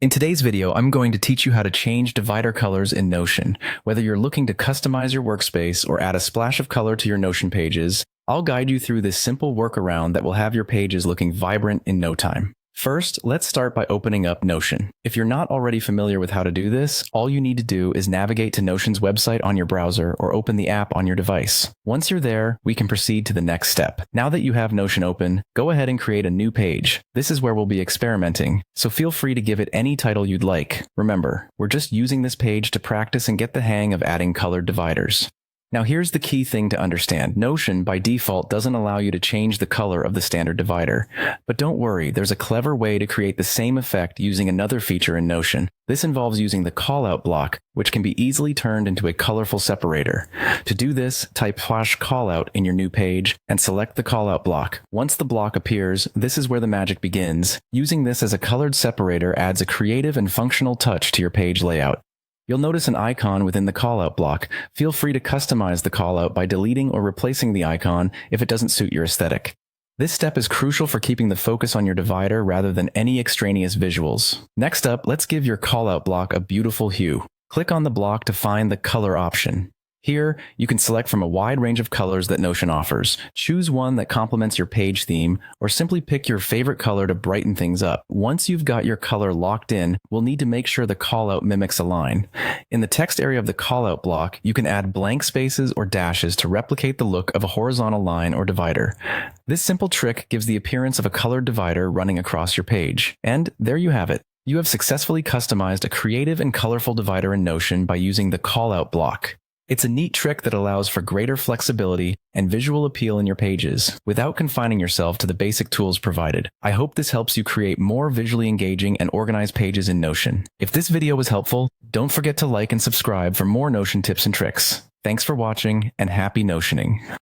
In today's video, I'm going to teach you how to change divider colors in Notion. Whether you're looking to customize your workspace or add a splash of color to your Notion pages, I'll guide you through this simple workaround that will have your pages looking vibrant in no time. First, let's start by opening up Notion. If you're not already familiar with how to do this, all you need to do is navigate to Notion's website on your browser or open the app on your device. Once you're there, we can proceed to the next step. Now that you have Notion open, go ahead and create a new page. This is where we'll be experimenting, so feel free to give it any title you'd like. Remember, we're just using this page to practice and get the hang of adding colored dividers. Now here's the key thing to understand. Notion, by default, doesn't allow you to change the color of the standard divider. But don't worry, there's a clever way to create the same effect using another feature in Notion. This involves using the callout block, which can be easily turned into a colorful separator. To do this, type /callout in your new page and select the callout block. Once the block appears, this is where the magic begins. Using this as a colored separator adds a creative and functional touch to your page layout. You'll notice an icon within the callout block. Feel free to customize the callout by deleting or replacing the icon if it doesn't suit your aesthetic. This step is crucial for keeping the focus on your divider rather than any extraneous visuals. Next up, let's give your callout block a beautiful hue. Click on the block to find the color option. Here, you can select from a wide range of colors that Notion offers. Choose one that complements your page theme, or simply pick your favorite color to brighten things up. Once you've got your color locked in, we'll need to make sure the callout mimics a line. In the text area of the callout block, you can add blank spaces or dashes to replicate the look of a horizontal line or divider. This simple trick gives the appearance of a colored divider running across your page. And there you have it. You have successfully customized a creative and colorful divider in Notion by using the callout block. It's a neat trick that allows for greater flexibility and visual appeal in your pages, without confining yourself to the basic tools provided. I hope this helps you create more visually engaging and organized pages in Notion. If this video was helpful, don't forget to like and subscribe for more Notion tips and tricks. Thanks for watching, and happy Notioning.